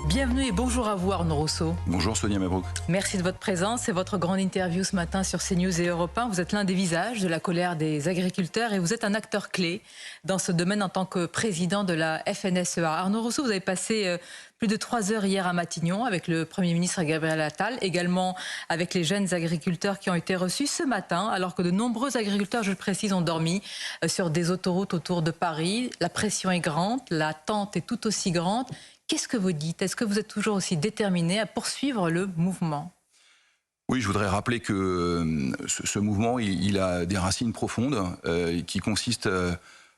Bienvenue et bonjour à vous Arnaud Rousseau. Bonjour Sonia Mabrouk. Merci de votre présence. C'est votre grande interview ce matin sur CNews et Europe 1. Vous êtes l'un des visages de la colère des agriculteurs et vous êtes un acteur clé dans ce domaine en tant que président de la FNSEA. Arnaud Rousseau, vous avez passé plus de 3 heures hier à Matignon avec le Premier ministre Gabriel Attal, également avec les jeunes agriculteurs qui ont été reçus ce matin, alors que de nombreux agriculteurs, je le précise, ont dormi sur des autoroutes autour de Paris. La pression est grande, l'attente est tout aussi grande. Qu'est-ce que vous dites? Est-ce que vous êtes toujours aussi déterminé à poursuivre le mouvement? Oui, je voudrais rappeler que ce mouvement, il a des racines profondes qui consistent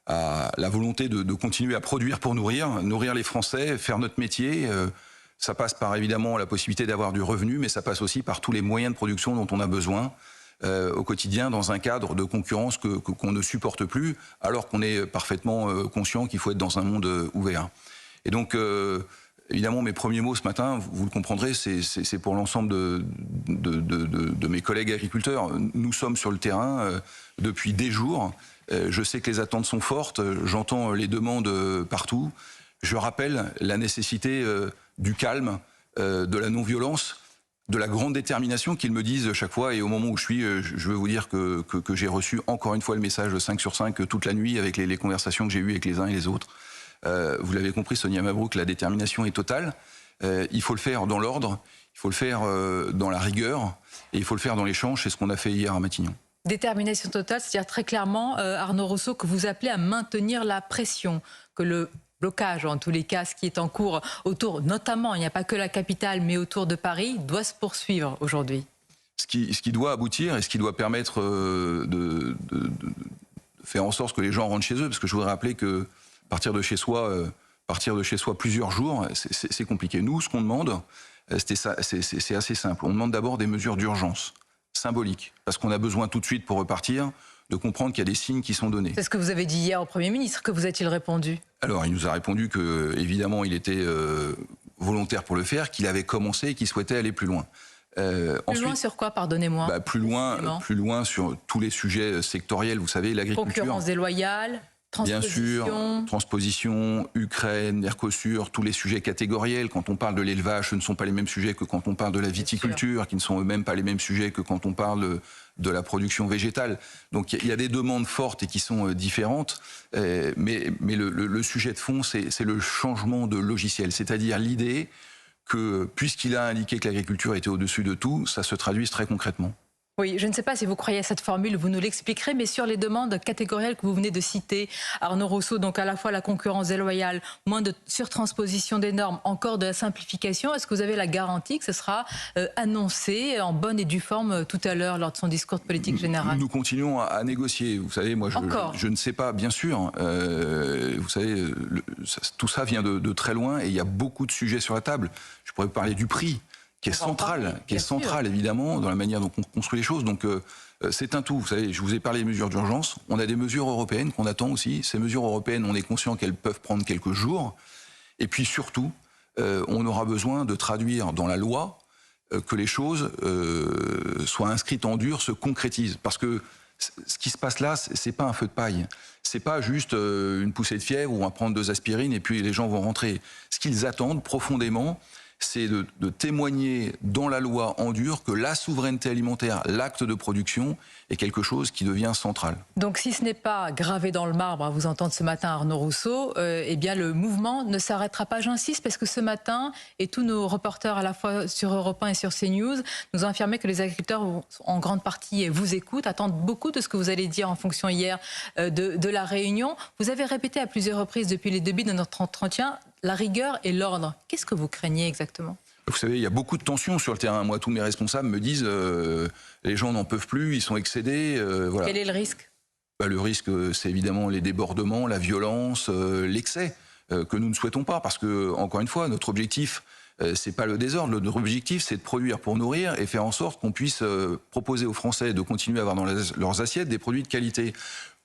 à la volonté de continuer à produire pour nourrir les Français, faire notre métier. Ça passe par évidemment la possibilité d'avoir du revenu, mais ça passe aussi par tous les moyens de production dont on a besoin au quotidien dans un cadre de concurrence qu'on ne supporte plus, alors qu'on est parfaitement conscient qu'il faut être dans un monde ouvert. Et donc, évidemment, mes premiers mots ce matin, vous le comprendrez, c'est pour l'ensemble de mes collègues agriculteurs. Nous sommes sur le terrain depuis des jours. Je sais que les attentes sont fortes, j'entends les demandes partout. Je rappelle la nécessité du calme, de la non-violence, de la grande détermination qu'ils me disent chaque fois. Et au moment où je suis, je veux vous dire que j'ai reçu encore une fois le message de 5 sur 5 toute la nuit avec les conversations que j'ai eues avec les uns et les autres. Vous l'avez compris, Sonia Mabrouk, la détermination est totale. Il faut le faire dans l'ordre, il faut le faire dans la rigueur, et il faut le faire dans l'échange. C'est ce qu'on a fait hier à Matignon. Détermination totale, c'est-à-dire très clairement, Arnaud Rousseau, que vous appelez à maintenir la pression, que le blocage, en tous les cas, ce qui est en cours autour, notamment, il n'y a pas que la capitale, mais autour de Paris, doit se poursuivre aujourd'hui. Ce qui doit aboutir et ce qui doit permettre de faire en sorte que les gens rentrent chez eux, parce que je voudrais rappeler que partir de chez soi plusieurs jours, c'est compliqué. Nous, ce qu'on demande, c'est assez simple. On demande d'abord des mesures d'urgence, symboliques, parce qu'on a besoin tout de suite pour repartir de comprendre qu'il y a des signes qui sont donnés. C'est ce que vous avez dit hier au Premier ministre. Que vous a-t-il répondu? Alors, il nous a répondu que, évidemment, il était volontaire pour le faire, qu'il avait commencé et qu'il souhaitait aller plus loin. Plus loin sur quoi, pardonnez-moi? Plus loin sur tous les sujets sectoriels. Vous savez, l'agriculture. Concurrence déloyale. Bien sûr, transposition, Ukraine, Mercosur, tous les sujets catégoriels. Quand on parle de l'élevage, ce ne sont pas les mêmes sujets que quand on parle de la viticulture, qui ne sont eux-mêmes pas les mêmes sujets que quand on parle de la production végétale. Donc il y a des demandes fortes et qui sont différentes, mais le sujet de fond, c'est le changement de logiciel, c'est-à-dire l'idée que, puisqu'il a indiqué que l'agriculture était au-dessus de tout, ça se traduise très concrètement. Oui, je ne sais pas si vous croyez à cette formule, vous nous l'expliquerez, mais sur les demandes catégorielles que vous venez de citer, Arnaud Rousseau, donc à la fois la concurrence déloyale, moins de surtransposition des normes, encore de la simplification, est-ce que vous avez la garantie que ce sera annoncé en bonne et due forme tout à l'heure lors de son discours de politique générale? Nous continuons à négocier. Vous savez, moi, je ne sais pas, bien sûr. Vous savez, tout ça vient de très loin et il y a beaucoup de sujets sur la table. Je pourrais vous parler du prix, qui est central évidemment dans la manière dont on construit les choses. Donc c'est un tout. Vous savez, je vous ai parlé des mesures d'urgence. On a des mesures européennes qu'on attend aussi. Ces mesures européennes, on est conscient qu'elles peuvent prendre quelques jours. Et puis surtout, on aura besoin de traduire dans la loi que les choses soient inscrites en dur, se concrétisent. Parce que ce qui se passe là, c'est pas un feu de paille. C'est pas juste une poussée de fièvre où on va prendre 2 aspirines et puis les gens vont rentrer. Ce qu'ils attendent profondément, c'est de témoigner dans la loi en dur que la souveraineté alimentaire, l'acte de production, est quelque chose qui devient central. Donc si ce n'est pas gravé dans le marbre, à vous entendre ce matin Arnaud Rousseau, eh bien le mouvement ne s'arrêtera pas, j'insiste, parce que ce matin, et tous nos reporters à la fois sur Europe 1 et sur CNews, nous ont affirmé que les agriculteurs, en grande partie, vous écoutent, attendent beaucoup de ce que vous allez dire en fonction hier de la réunion. Vous avez répété à plusieurs reprises depuis les débuts de notre entretien la rigueur et l'ordre. Qu'est-ce que vous craignez exactement? Vous savez, il y a beaucoup de tensions sur le terrain. Moi, tous mes responsables me disent les gens n'en peuvent plus, ils sont excédés. Voilà. Quel est le risque? Le risque, c'est évidemment les débordements, la violence, l'excès que nous ne souhaitons pas. Parce que, encore une fois, notre objectif, c'est pas le désordre. Notre objectif, c'est de produire pour nourrir et faire en sorte qu'on puisse proposer aux Français de continuer à avoir dans leurs assiettes des produits de qualité.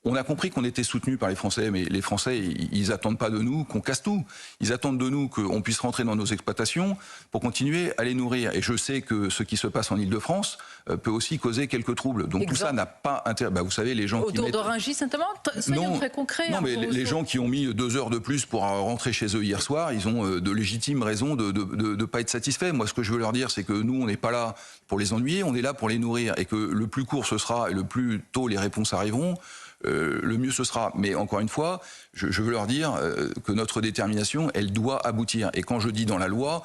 On a compris qu'on était soutenu par les Français, mais les Français, ils attendent pas de nous qu'on casse tout. Ils attendent de nous qu'on puisse rentrer dans nos exploitations pour continuer à les nourrir. Et je sais que ce qui se passe en Île-de-France peut aussi causer quelques troubles. Donc tout ça n'a pas intérêt. Bah, vous savez, les gens autour qui de Rungis, notamment, soyons très concrets. Non, mais les gens qui ont mis 2 heures de plus pour rentrer chez eux hier soir, ils ont de légitimes raisons de pas être satisfaits. Moi, ce que je veux leur dire, c'est que nous, on n'est pas là pour les ennuyer, on est là pour les nourrir. Et que le plus court ce sera, et le plus tôt les réponses arriveront, le mieux ce sera. Mais encore une fois, je veux leur dire que notre détermination, elle doit aboutir. Et quand je dis dans la loi,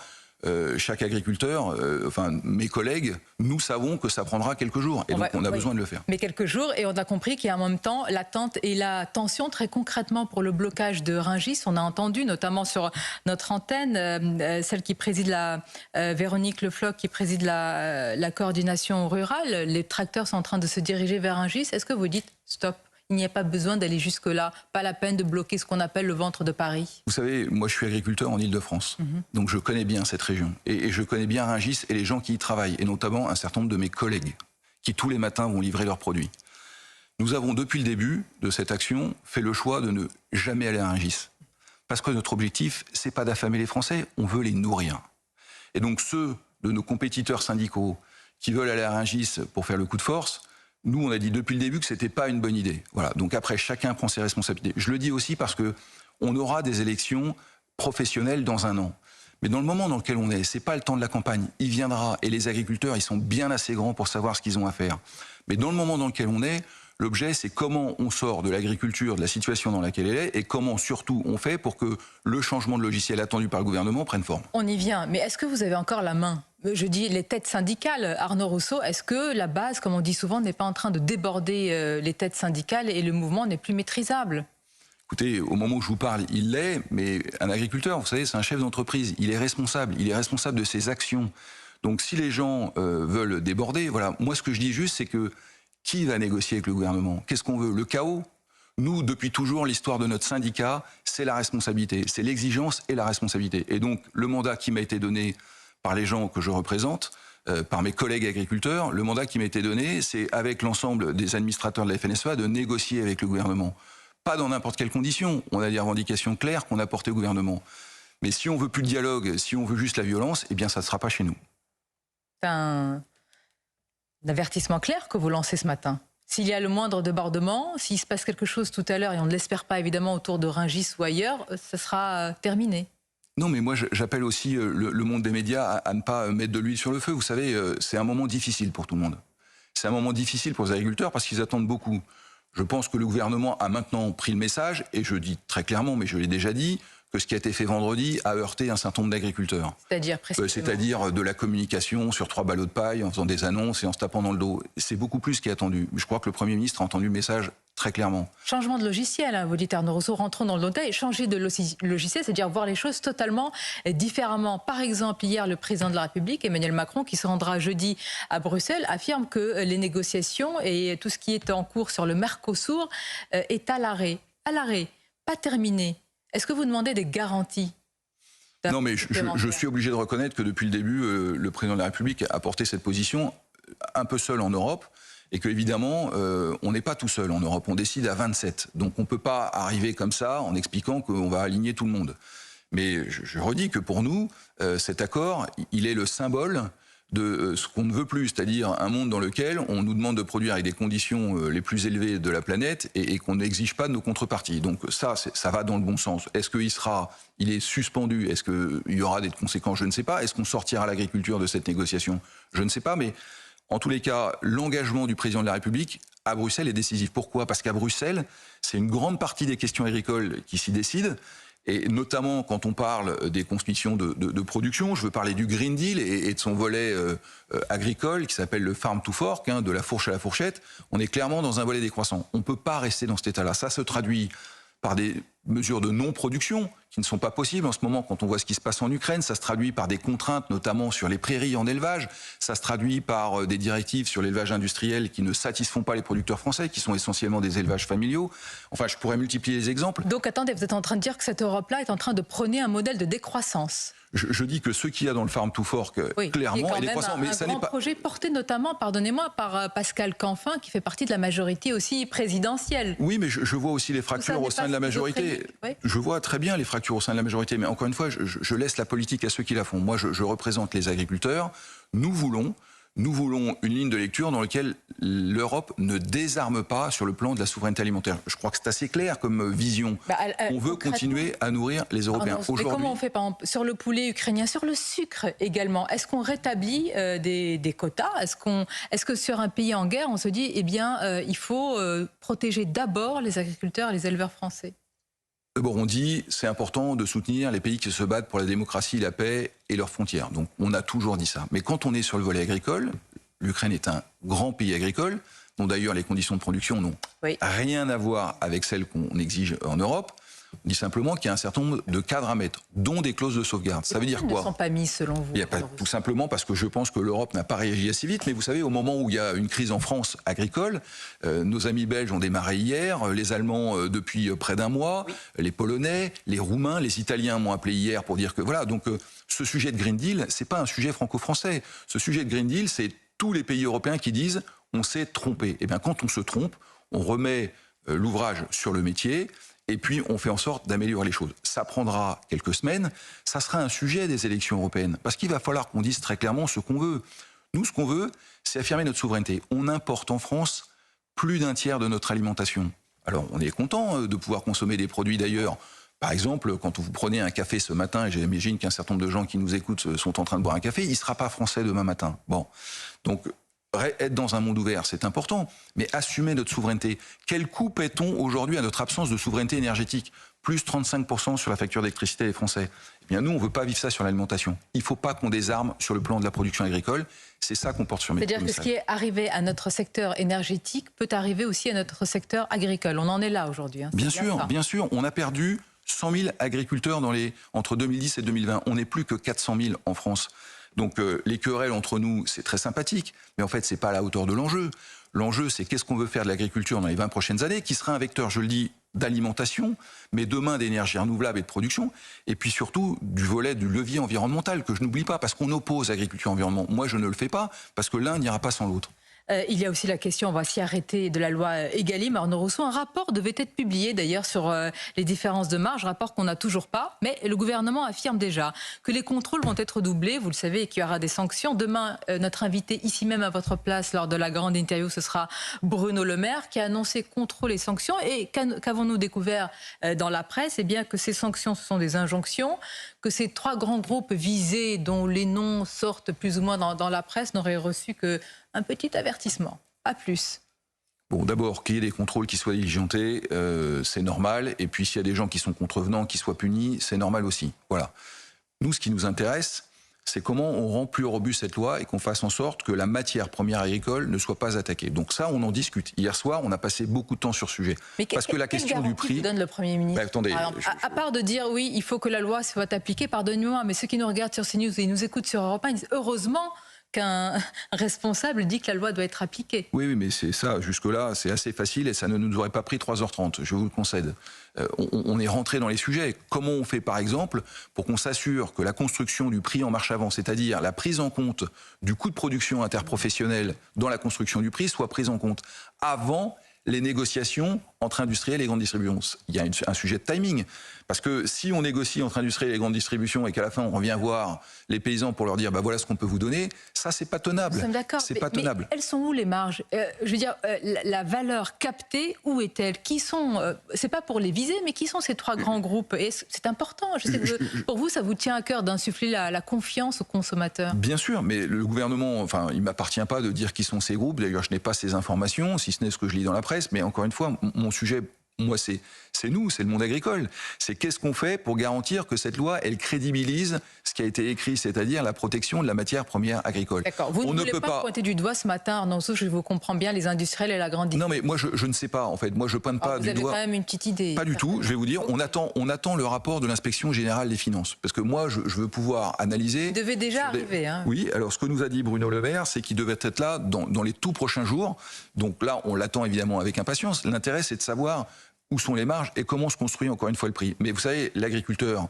chaque agriculteur, enfin mes collègues, nous savons que ça prendra quelques jours. Et donc on a besoin de le faire. Mais quelques jours, et on a compris qu'il y a en même temps l'attente et la tension très concrètement pour le blocage de Rungis. On a entendu notamment sur notre antenne, celle qui préside Véronique Le Floch, qui préside la coordination rurale. Les tracteurs sont en train de se diriger vers Rungis. Est-ce que vous dites stop ? Il n'y a pas besoin d'aller jusque-là, pas la peine de bloquer ce qu'on appelle le ventre de Paris. Vous savez, moi je suis agriculteur en Île-de-France, donc je connais bien cette région. Et je connais bien Rungis et les gens qui y travaillent, et notamment un certain nombre de mes collègues, qui tous les matins vont livrer leurs produits. Nous avons depuis le début de cette action fait le choix de ne jamais aller à Rungis. Parce que notre objectif, c'est pas d'affamer les Français, on veut les nourrir. Et donc ceux de nos compétiteurs syndicaux qui veulent aller à Rungis pour faire le coup de force, nous, on a dit depuis le début que c'était pas une bonne idée. Voilà. Donc après, chacun prend ses responsabilités. Je le dis aussi parce que on aura des élections professionnelles dans 1 an. Mais dans le moment dans lequel on est, c'est pas le temps de la campagne. Il viendra. Et les agriculteurs, ils sont bien assez grands pour savoir ce qu'ils ont à faire. Mais dans le moment dans lequel on est, l'objet, c'est comment on sort de l'agriculture, de la situation dans laquelle elle est, et comment surtout on fait pour que le changement de logiciel attendu par le gouvernement prenne forme. On y vient. Mais est-ce que vous avez encore la main ? Je dis les têtes syndicales, Arnaud Rousseau, est-ce que la base, comme on dit souvent, n'est pas en train de déborder les têtes syndicales et le mouvement n'est plus maîtrisable ? Écoutez, au moment où je vous parle, il l'est, mais un agriculteur, vous savez, c'est un chef d'entreprise, il est responsable de ses actions. Donc si les gens veulent déborder, voilà, moi ce que je dis juste, c'est que qui va négocier avec le gouvernement ? Qu'est-ce qu'on veut ? Le chaos ? Nous, depuis toujours, l'histoire de notre syndicat, c'est la responsabilité, c'est l'exigence et la responsabilité. Et donc le mandat qui m'a été donné par les gens que je représente, par mes collègues agriculteurs, le mandat qui m'a été donné, c'est avec l'ensemble des administrateurs de la FNSEA de négocier avec le gouvernement. Pas dans n'importe quelles conditions. On a des revendications claires qu'on a portées au gouvernement. Mais si on veut plus de dialogue, si on veut juste la violence, eh bien ça ne sera pas chez nous. C'est un avertissement clair que vous lancez ce matin. S'il y a le moindre débordement, s'il se passe quelque chose tout à l'heure, et on ne l'espère pas évidemment autour de Rungis ou ailleurs, ça sera terminé. Non, mais moi, j'appelle aussi le monde des médias à ne pas mettre de l'huile sur le feu. Vous savez, c'est un moment difficile pour tout le monde. C'est un moment difficile pour les agriculteurs parce qu'ils attendent beaucoup. Je pense que le gouvernement a maintenant pris le message, et je dis très clairement, mais je l'ai déjà dit, que ce qui a été fait vendredi a heurté un certain nombre d'agriculteurs. C'est-à-dire de la communication sur 3 ballots de paille, en faisant des annonces et en se tapant dans le dos. C'est beaucoup plus ce qui est attendu. Je crois que le Premier ministre a entendu le message très clairement. Changement de logiciel, hein, vous dites Arnaud Rousseau, rentrons dans le détail. Changer de logiciel, c'est-à-dire voir les choses totalement différemment. Par exemple, hier, le président de la République, Emmanuel Macron, qui se rendra jeudi à Bruxelles, affirme que les négociations et tout ce qui est en cours sur le Mercosur est à l'arrêt. À l'arrêt, pas terminé. Est-ce que vous demandez des garanties ? Non, mais je suis obligé de reconnaître que depuis le début, le président de la République a porté cette position un peu seul en Europe, et qu'évidemment, on n'est pas tout seul en Europe, on décide à 27. Donc on ne peut pas arriver comme ça en expliquant qu'on va aligner tout le monde. Mais je redis que pour nous, cet accord, il est le symbole de ce qu'on ne veut plus, c'est-à-dire un monde dans lequel on nous demande de produire avec des conditions les plus élevées de la planète et qu'on n'exige pas de nos contreparties. Donc ça va dans le bon sens. Est-ce qu'il est suspendu ? Est-ce qu'il y aura des conséquences ? Je ne sais pas. Est-ce qu'on sortira l'agriculture de cette négociation ? Je ne sais pas, mais en tous les cas, l'engagement du président de la République à Bruxelles est décisif. Pourquoi ? Parce qu'à Bruxelles, c'est une grande partie des questions agricoles qui s'y décident. Et notamment quand on parle des conditions de production, je veux parler du Green Deal et de son volet agricole qui s'appelle le Farm to Fork, hein, de la fourche à la fourchette. On est clairement dans un volet décroissant. On ne peut pas rester dans cet état-là. Ça se traduit par des mesures de non-production qui ne sont pas possibles en ce moment. Quand on voit ce qui se passe en Ukraine, ça se traduit par des contraintes, notamment sur les prairies en élevage. Ça se traduit par des directives sur l'élevage industriel qui ne satisfont pas les producteurs français, qui sont essentiellement des élevages familiaux. Enfin, je pourrais multiplier les exemples. Donc attendez, vous êtes en train de dire que cette Europe-là est en train de prôner un modèle de décroissance. Je dis que ce qu'il y a dans le Farm to Fork, clairement, est décroissant. Mais ça n'est pas un projet porté notamment, pardonnez-moi, par Pascal Canfin, qui fait partie de la majorité aussi présidentielle. Oui, mais je vois aussi les fractures au sein de la majorité. Je vois très bien les fractures au sein de la majorité, mais encore une fois, je laisse la politique à ceux qui la font. Moi, je représente les agriculteurs. Nous voulons une ligne de lecture dans laquelle l'Europe ne désarme pas sur le plan de la souveraineté alimentaire. Je crois que c'est assez clair comme vision. On veut continuer à nourrir les Européens. Mais comment on fait, par exemple, sur le poulet ukrainien, sur le sucre également? Est-ce qu'on rétablit des quotas? Est-ce que sur un pays en guerre, on se dit, eh bien, il faut protéger d'abord les agriculteurs et les éleveurs français? D'abord, on dit c'est important de soutenir les pays qui se battent pour la démocratie, la paix et leurs frontières. Donc, on a toujours dit ça. Mais quand on est sur le volet agricole, l'Ukraine est un grand pays agricole, dont d'ailleurs les conditions de production n'ont rien à voir avec celles qu'on exige en Europe. On dit simplement qu'il y a un certain nombre de cadres à mettre, dont des clauses de sauvegarde. Ça veut dire quoi? Ils ne sont pas mis selon vous? Tout simplement parce que je pense que l'Europe n'a pas réagi assez vite. Mais vous savez, au moment où il y a une crise en France agricole, nos amis belges ont démarré hier, les Allemands depuis près d'un mois, les Polonais, les Roumains, les Italiens m'ont appelé hier pour dire que voilà. Donc ce sujet de Green Deal, c'est pas un sujet franco-français. Ce sujet de Green Deal, c'est tous les pays européens qui disent on s'est trompé. Et bien quand on se trompe, on remet l'ouvrage sur le métier. Et puis, on fait en sorte d'améliorer les choses. Ça prendra quelques semaines. Ça sera un sujet des élections européennes. Parce qu'il va falloir qu'on dise très clairement ce qu'on veut. Nous, ce qu'on veut, c'est affirmer notre souveraineté. On importe en France plus d'un tiers de notre alimentation. Alors, on est content de pouvoir consommer des produits d'ailleurs. Par exemple, quand vous prenez un café ce matin, et j'imagine qu'un certain nombre de gens qui nous écoutent sont en train de boire un café, il ne sera pas français demain matin. Bon, donc... être dans un monde ouvert, c'est important, mais assumer notre souveraineté. Quel coût paie-t-on aujourd'hui à notre absence de souveraineté énergétique? Plus 35% sur la facture d'électricité des Français. Eh bien, nous, on ne veut pas vivre ça sur l'alimentation. Il ne faut pas qu'on désarme sur le plan de la production agricole. C'est ça qu'on porte sur mes. C'est-à-dire que ce qui est arrivé à notre secteur énergétique peut arriver aussi à notre secteur agricole. On en est là aujourd'hui. Bien sûr. On a perdu 100 000 agriculteurs entre 2010 et 2020. On n'est plus que 400 000 en France. Donc les querelles entre nous, c'est très sympathique, mais en fait, c'est pas à la hauteur de l'enjeu. L'enjeu, c'est qu'est-ce qu'on veut faire de l'agriculture dans les 20 prochaines années, qui sera un vecteur, je le dis, d'alimentation, mais demain d'énergie renouvelable et de production, et puis surtout du volet du levier environnemental, que je n'oublie pas, parce qu'on oppose agriculture et environnement. Moi, je ne le fais pas, parce que l'un n'ira pas sans l'autre. Il y a aussi la question, on va s'y arrêter, de la loi Egalim. Arnaud Rousseau, un rapport devait être publié d'ailleurs sur les différences de marge, rapport qu'on n'a toujours pas, mais le gouvernement affirme déjà que les contrôles vont être doublés, vous le savez, et qu'il y aura des sanctions. Demain, notre invité ici même à votre place lors de la grande interview, ce sera Bruno Le Maire, qui a annoncé contrôle et sanctions. Et qu'avons-nous découvert dans la presse? Eh bien que ces sanctions, ce sont des injonctions, que ces trois grands groupes visés, dont les noms sortent plus ou moins dans la presse, n'auraient reçu qu'un petit avertissement, pas plus. Bon, d'abord, qu'il y ait des contrôles qui soient diligentés, c'est normal. Et puis, s'il y a des gens qui sont contrevenants, qui soient punis, c'est normal aussi. Voilà. Nous, ce qui nous intéresse, c'est comment on rend plus robuste cette loi et qu'on fasse en sorte que la matière première agricole ne soit pas attaquée. Donc ça, on en discute. Hier soir, on a passé beaucoup de temps sur ce sujet. Mais parce que la question du prix... donne le Premier ministre? Attendez, à part de dire, oui, il faut que la loi soit appliquée, pardonnez-moi, mais ceux qui nous regardent sur CNews et nous écoutent sur Europe 1, ils disent heureusement qu'un responsable dit que la loi doit être appliquée. Oui, mais c'est ça. Jusque-là, c'est assez facile et ça ne nous aurait pas pris 3h30, je vous le concède. On est rentré dans les sujets. Comment on fait, par exemple, pour qu'on s'assure que la construction du prix en marche avant, c'est-à-dire la prise en compte du coût de production interprofessionnel dans la construction du prix, soit prise en compte avant les négociations entre industriels et grandes distributions. Il y a un sujet de timing. Parce que si on négocie entre industriels et grandes distributions et qu'à la fin on revient voir les paysans pour leur dire voilà ce qu'on peut vous donner, ça c'est pas tenable. Nous sommes d'accord. C'est pas tenable. Mais elles sont où les marges? Je veux dire, la valeur captée, où est-elle? Qui sont, c'est pas pour les viser, mais qui sont ces trois grands groupes? Et c'est important. Je sais que pour vous, ça vous tient à cœur d'insuffler la confiance aux consommateurs. Bien sûr, mais le gouvernement, enfin, il m'appartient pas de dire qui sont ces groupes. D'ailleurs, je n'ai pas ces informations, si ce n'est ce que je lis dans la presse. Mais encore une fois, mon sujet moi, c'est nous, c'est le monde agricole. C'est qu'est-ce qu'on fait pour garantir que cette loi, elle crédibilise ce qui a été écrit, c'est-à-dire la protection de la matière première agricole. D'accord. Vous ne voulez pas pointer du doigt ce matin, Arnaud Rousseau, je vous comprends bien, les industriels et la grande distribution. Non, mais moi, je ne sais pas, en fait. Moi, je ne pointe pas du doigt. Vous avez quand même une petite idée. Pas du tout. Je vais vous dire, on attend le rapport de l'inspection générale des finances. Parce que moi, je veux pouvoir analyser... Il devait déjà arriver. Hein. Oui, alors ce que nous a dit Bruno Le Maire, c'est qu'il devait être là dans les tout prochains jours. Donc là, on l'attend évidemment avec impatience. L'intérêt, c'est de savoir où sont les marges et comment se construit encore une fois le prix. Mais vous savez, l'agriculteur,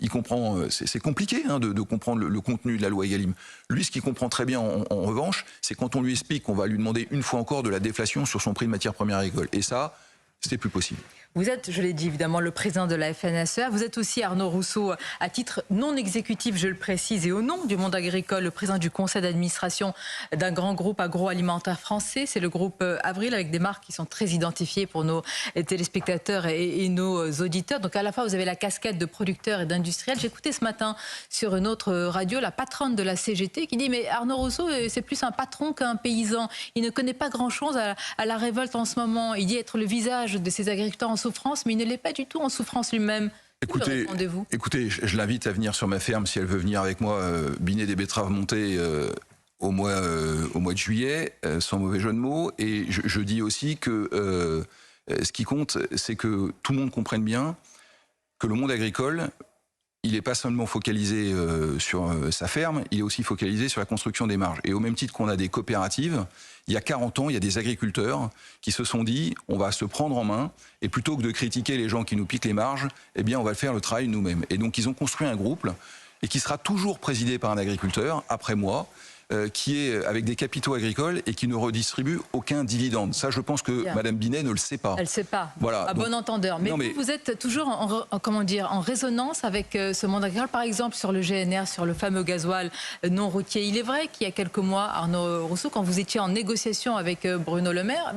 il comprend, c'est compliqué de comprendre le contenu de la loi Egalim. Lui, ce qu'il comprend très bien en revanche, c'est quand on lui explique qu'on va lui demander une fois encore de la déflation sur son prix de matière première agricole. Et ça, c'est plus possible. Vous êtes, je l'ai dit évidemment, le président de la FNSEA. Vous êtes aussi, Arnaud Rousseau, à titre non exécutif, je le précise, et au nom du monde agricole, le président du conseil d'administration d'un grand groupe agroalimentaire français. C'est le groupe Avril, avec des marques qui sont très identifiées pour nos téléspectateurs et nos auditeurs. Donc à la fois, vous avez la casquette de producteur et d'industriel. J'écoutais ce matin sur une autre radio la patronne de la CGT qui dit « Mais Arnaud Rousseau, c'est plus un patron qu'un paysan. Il ne connaît pas grand-chose à la révolte en ce moment. Il dit être le visage de ces agriculteurs en souffrance, mais il ne l'est pas du tout en souffrance lui-même. » Écoutez, je l'invite à venir sur ma ferme si elle veut venir avec moi biner des betteraves montées au mois de juillet, sans mauvais jeu de mots. Et je dis aussi que ce qui compte, c'est que tout le monde comprenne bien que le monde agricole, il n'est pas seulement focalisé sur sa ferme, il est aussi focalisé sur la construction des marges. Et au même titre qu'on a des coopératives, il y a 40 ans, il y a des agriculteurs qui se sont dit on va se prendre en main et plutôt que de critiquer les gens qui nous piquent les marges, eh bien on va faire le travail nous-mêmes. Et donc ils ont construit un groupe et qui sera toujours présidé par un agriculteur, après moi, qui est avec des capitaux agricoles et qui ne redistribue aucun dividende. Ça, je pense que Madame Binet ne le sait pas. Elle ne sait pas, voilà. À bon entendeur. Mais, vous êtes toujours en résonance avec ce monde agricole, par exemple sur le GNR, sur le fameux gasoil non routier. Il est vrai qu'il y a quelques mois, Arnaud Rousseau, quand vous étiez en négociation avec Bruno Le Maire,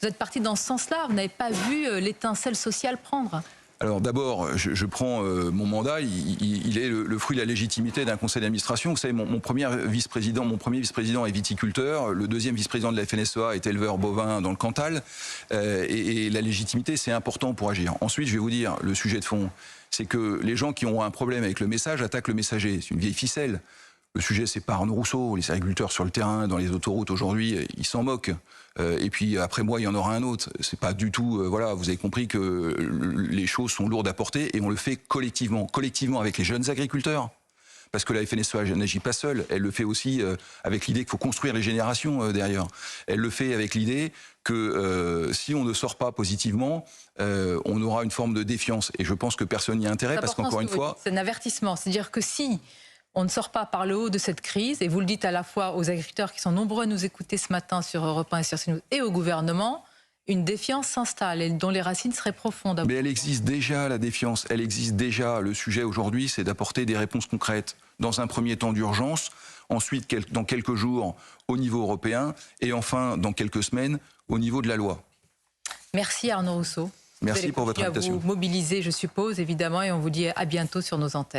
vous êtes parti dans ce sens-là. Vous n'avez pas vu l'étincelle sociale prendre. Alors d'abord, je prends mon mandat, il est le fruit de la légitimité d'un conseil d'administration. Vous savez, mon premier vice-président est viticulteur, le deuxième vice-président de la FNSEA est éleveur bovin dans le Cantal, et la légitimité, c'est important pour agir. Ensuite, je vais vous dire, le sujet de fond, c'est que les gens qui ont un problème avec le message attaquent le messager. C'est une vieille ficelle. Le sujet, c'est pas Arnaud Rousseau. Les agriculteurs sur le terrain, dans les autoroutes aujourd'hui, ils s'en moquent. Et puis après moi, il y en aura un autre. C'est pas du tout. Voilà, vous avez compris que les choses sont lourdes à porter et on le fait collectivement avec les jeunes agriculteurs. Parce que la FNSEA n'agit pas seule. Elle le fait aussi avec l'idée qu'il faut construire les générations derrière. Elle le fait avec l'idée que si on ne sort pas positivement, on aura une forme de défiance. Et je pense que personne n'y a intérêt parce qu'encore une fois, c'est un avertissement. C'est-à-dire que si on ne sort pas par le haut de cette crise, et vous le dites à la fois aux agriculteurs qui sont nombreux à nous écouter ce matin sur Europe 1 et sur CNews, et au gouvernement, une défiance s'installe et dont les racines seraient profondes. Mais elle existe déjà, la défiance. Elle existe déjà. Le sujet aujourd'hui, c'est d'apporter des réponses concrètes. Dans un premier temps d'urgence, ensuite dans quelques jours au niveau européen, et enfin dans quelques semaines au niveau de la loi. Merci Arnaud Rousseau. Merci pour votre invitation. Vous mobiliser, je suppose, évidemment, et on vous dit à bientôt sur nos antennes.